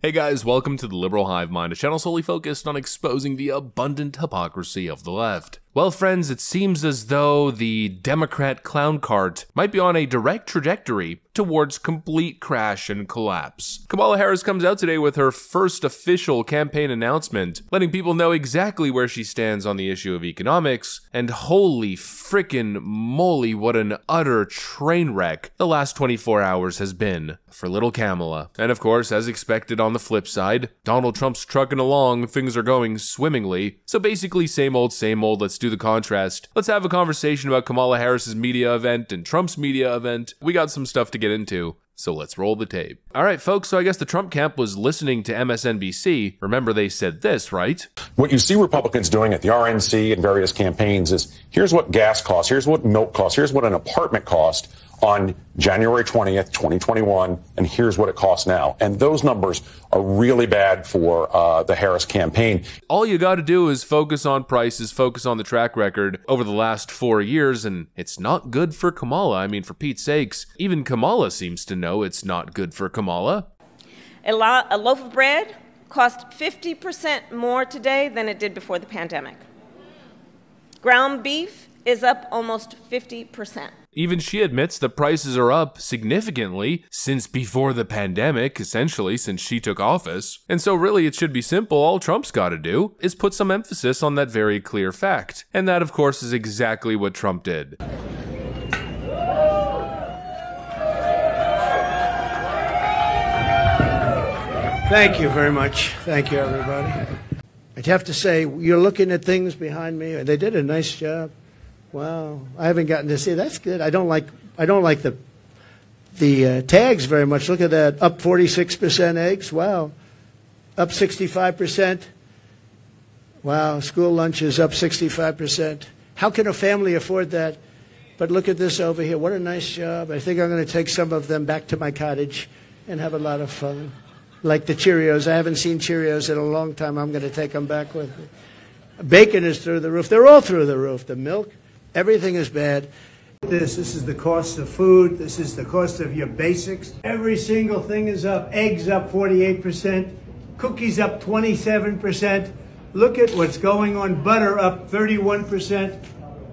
Hey guys, welcome to the Liberal Hive Mind, a channel solely focused on exposing the abundant hypocrisy of the left. Well friends, it seems as though the Democrat clown cart might be on a direct trajectory towards complete crash and collapse. Kamala Harris comes out today with her first official campaign announcement, letting people know exactly where she stands on the issue of economics, and holy frickin' moly, what an utter train wreck the last 24 hours has been for little Kamala. And of course, as expected on the flip side, Donald Trump's trucking along, things are going swimmingly, so basically same old, let's do the contrast. Let's have a conversation about Kamala Harris's media event and Trump's media event. We got some stuff to get into, so let's roll the tape. Alright folks, so I guess the Trump camp was listening to MSNBC. Remember they said this, right? What you see Republicans doing at the RNC and various campaigns is, here's what gas costs, here's what milk costs, here's what an apartment cost on January 20th, 2021, and here's what it costs now. And those numbers are really bad for the Harris campaign. All you gotta do is focus on prices, focus on the track record over the last 4 years, and it's not good for Kamala. I mean, for Pete's sakes, even Kamala seems to know it's not good for Kamala. A loaf of bread costs 50% more today than it did before the pandemic. Ground beef is up almost 50%. Even she admits the prices are up significantly since before the pandemic, essentially since she took office. And so really it should be simple. All Trump's gotta do is put some emphasis on that very clear fact. And that of course is exactly what Trump did. Thank you very much. Thank you, everybody. I'd have to say, you're looking at things behind me. They did a nice job. Wow, I haven't gotten to see. That's good. I don't like the tags very much. Look at that, up 46% eggs. Wow, up 65%. Wow, school lunch is up 65%. How can a family afford that? But look at this over here. What a nice job. I think I'm going to take some of them back to my cottage and have a lot of fun. Like the Cheerios. I haven't seen Cheerios in a long time. I'm going to take them back with me. Bacon is through the roof. They're all through the roof. The milk. Everything is bad. This is the cost of food. This is the cost of your basics. Every single thing is up. Eggs up 48%. Cookies up 27%. Look at what's going on. Butter up 31%.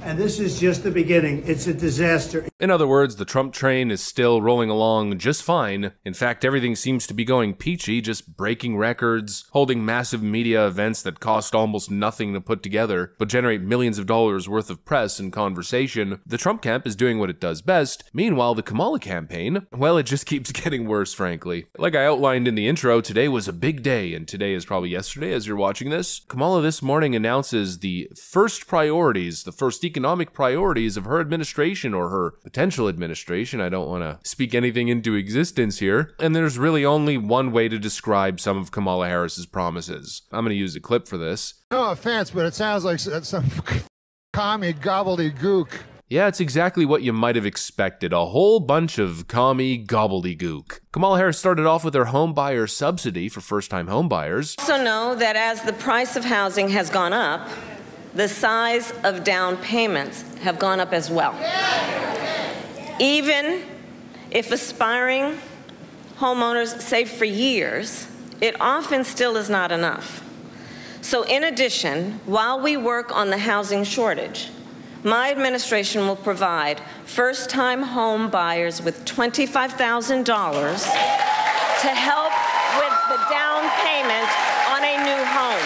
And this is just the beginning. It's a disaster. In other words, the Trump train is still rolling along just fine. In fact, everything seems to be going peachy, just breaking records, holding massive media events that cost almost nothing to put together, but generate millions of dollars worth of press and conversation. The Trump camp is doing what it does best. Meanwhile, the Kamala campaign, well, it just keeps getting worse, frankly. Like I outlined in the intro, today was a big day, and today is probably yesterday as you're watching this. Kamala this morning announces the first priorities, the first economic priorities of her administration or her potential administration. I don't want to speak anything into existence here. And there's really only one way to describe some of Kamala Harris's promises. I'm going to use a clip for this. No offense, but it sounds like some commie gobbledygook. Yeah, it's exactly what you might have expected. A whole bunch of commie gobbledygook. Kamala Harris started off with her home buyer subsidy for first-time home buyers. Also know that as the price of housing has gone up, the size of down payments have gone up as well. Even if aspiring homeowners save for years, it often still is not enough. So in addition, while we work on the housing shortage, my administration will provide first-time home buyers with $25,000 to help with the down payment on a new home.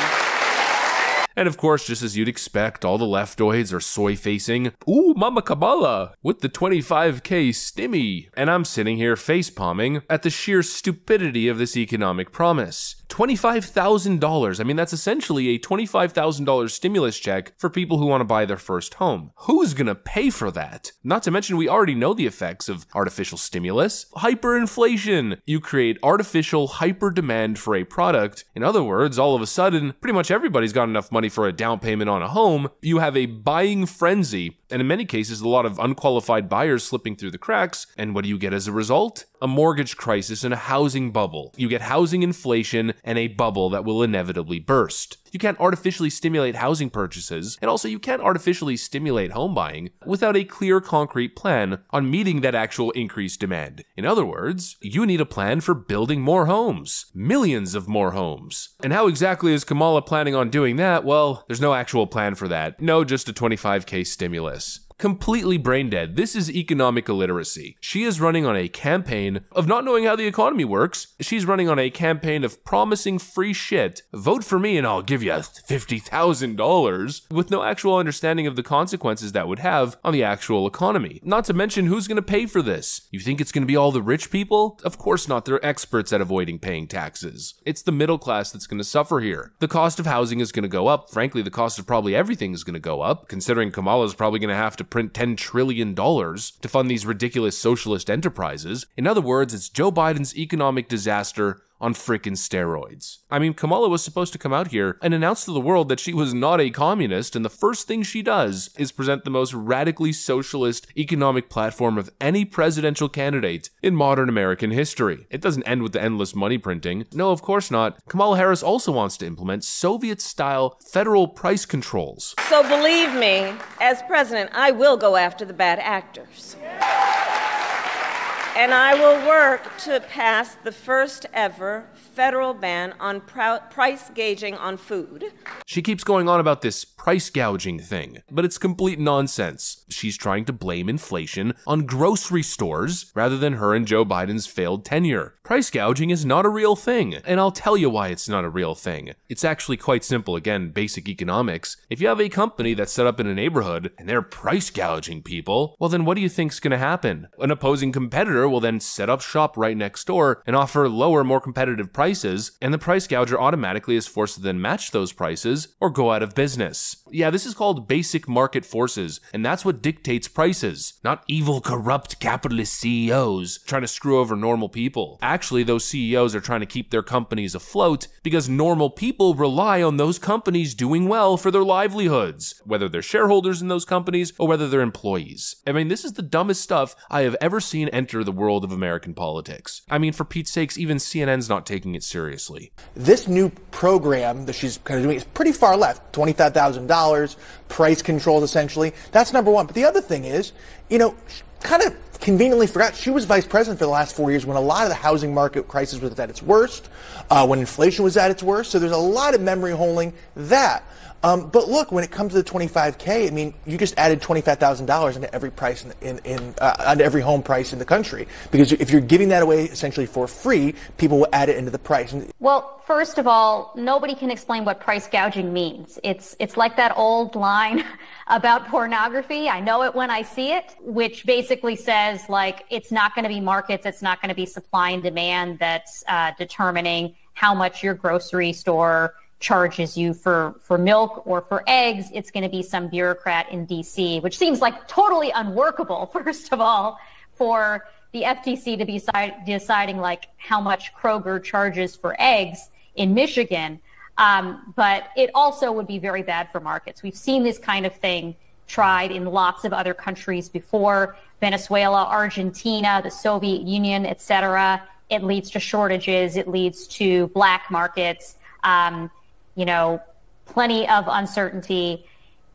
And of course, just as you'd expect, all the leftoids are soy-facing, ooh, Mama Kamala, with the 25K stimmy. And I'm sitting here face-palming at the sheer stupidity of this economic promise. $25,000, I mean, that's essentially a $25,000 stimulus check for people who want to buy their first home. Who's gonna pay for that? Not to mention, we already know the effects of artificial stimulus. Hyperinflation. You create artificial hyper-demand for a product. In other words, all of a sudden, pretty much everybody's got enough money for a down payment on a home. You have a buying frenzy, and in many cases, a lot of unqualified buyers slipping through the cracks, and what do you get as a result? A mortgage crisis and a housing bubble. You get housing inflation and a bubble that will inevitably burst. You can't artificially stimulate housing purchases, and also you can't artificially stimulate home buying without a clear, concrete plan on meeting that actual increased demand. In other words, you need a plan for building more homes. Millions of more homes. And how exactly is Kamala planning on doing that? Well, there's no actual plan for that. No, just a $25K stimulus. Completely brain dead. This is economic illiteracy. She is running on a campaign of not knowing how the economy works. She's running on a campaign of promising free shit. Vote for me and I'll give you $50,000 with no actual understanding of the consequences that would have on the actual economy. Not to mention who's going to pay for this. You think it's going to be all the rich people? Of course not. They're experts at avoiding paying taxes. It's the middle class that's going to suffer here. The cost of housing is going to go up. Frankly, the cost of probably everything is going to go up, considering Kamala's probably going to have to print $10 trillion to fund these ridiculous socialist enterprises. In other words, it's Joe Biden's economic disaster on frickin' steroids. I mean, Kamala was supposed to come out here and announce to the world that she was not a communist, and the first thing she does is present the most radically socialist economic platform of any presidential candidate in modern American history. It doesn't end with the endless money printing. No, of course not. Kamala Harris also wants to implement Soviet-style federal price controls. So believe me, as president, I will go after the bad actors. And I will work to pass the first ever federal ban on price gouging on food. She keeps going on about this price gouging thing, but it's complete nonsense. She's trying to blame inflation on grocery stores rather than her and Joe Biden's failed tenure. Price gouging is not a real thing, and I'll tell you why it's not a real thing. It's actually quite simple. Again, basic economics. If you have a company that's set up in a neighborhood and they're price gouging people, well then what do you think's gonna happen? An opposing competitor will then set up shop right next door and offer lower, more competitive prices, and the price gouger automatically is forced to then match those prices or go out of business. Yeah, this is called basic market forces, and that's what dictates prices, not evil, corrupt capitalist CEOs trying to screw over normal people. Actually, those CEOs are trying to keep their companies afloat because normal people rely on those companies doing well for their livelihoods, whether they're shareholders in those companies or whether they're employees. I mean, this is the dumbest stuff I have ever seen enter the world of American politics. I mean, for Pete's sakes, even CNN's not taking it seriously. This new program that she's kind of doing is pretty far left. $25,000, price controls essentially. That's number one. But the other thing is, kind of conveniently forgot she was vice president for the last 4 years when a lot of the housing market crisis was at its worst, when inflation was at its worst. So there's a lot of memory holding that. But look, when it comes to the $25K, I mean, you just added $25,000 into every price onto every home price in the country. Because if you're giving that away essentially for free, people will add it into the price. Well, first of all, nobody can explain what price gouging means. It's like that old line about pornography. I know it when I see it, which basically says, like, it's not going to be markets, it's not going to be supply and demand that's determining how much your grocery store charges you for milk or for eggs. It's going to be some bureaucrat in DC, which seems like totally unworkable, first of all, for the FTC to be deciding like how much Kroger charges for eggs in Michigan. But it also would be very bad for markets. We've seen this kind of thing tried in lots of other countries before: Venezuela, Argentina, the Soviet Union, etc. It leads to shortages. It leads to black markets. Plenty of uncertainty.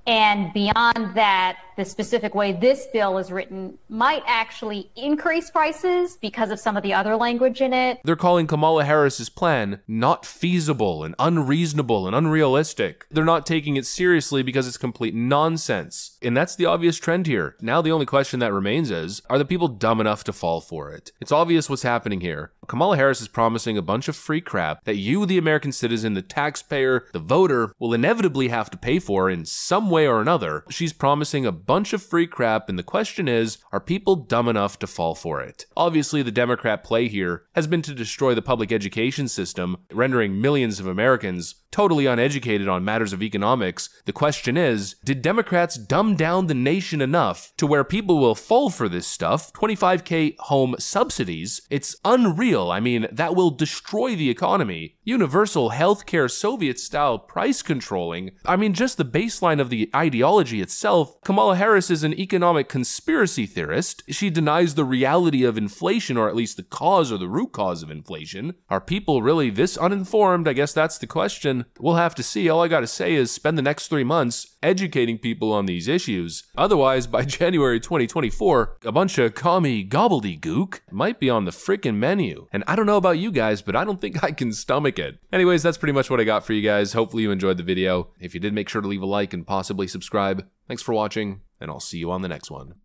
And beyond that, the specific way this bill is written might actually increase prices because of some of the other language in it. They're calling Kamala Harris's plan not feasible and unreasonable and unrealistic. They're not taking it seriously because it's complete nonsense. And that's the obvious trend here. Now the only question that remains is, are the people dumb enough to fall for it? It's obvious what's happening here. Kamala Harris is promising a bunch of free crap that you, the American citizen, the taxpayer, the voter, will inevitably have to pay for in some way or another. She's promising a bunch of free crap, and the question is, are people dumb enough to fall for it? Obviously, the Democrat play here has been to destroy the public education system, rendering millions of Americans totally uneducated on matters of economics. The question is, did Democrats dumb down the nation enough to where people will fall for this stuff? $25K home subsidies, it's unreal. I mean, that will destroy the economy. Universal healthcare, Soviet-style price controlling. I mean, just the baseline of the ideology itself. Kamala Harris is an economic conspiracy theorist. She denies the reality of inflation, or at least the cause or the root cause of inflation. Are people really this uninformed? I guess that's the question. happen? We'll have to see. All I gotta say is spend the next 3 months educating people on these issues. Otherwise, by January 2024, a bunch of commie gobbledygook might be on the frickin' menu. And I don't know about you guys, but I don't think I can stomach it. Anyways, that's pretty much what I got for you guys. Hopefully you enjoyed the video. If you did, make sure to leave a like and possibly subscribe. Thanks for watching, and I'll see you on the next one.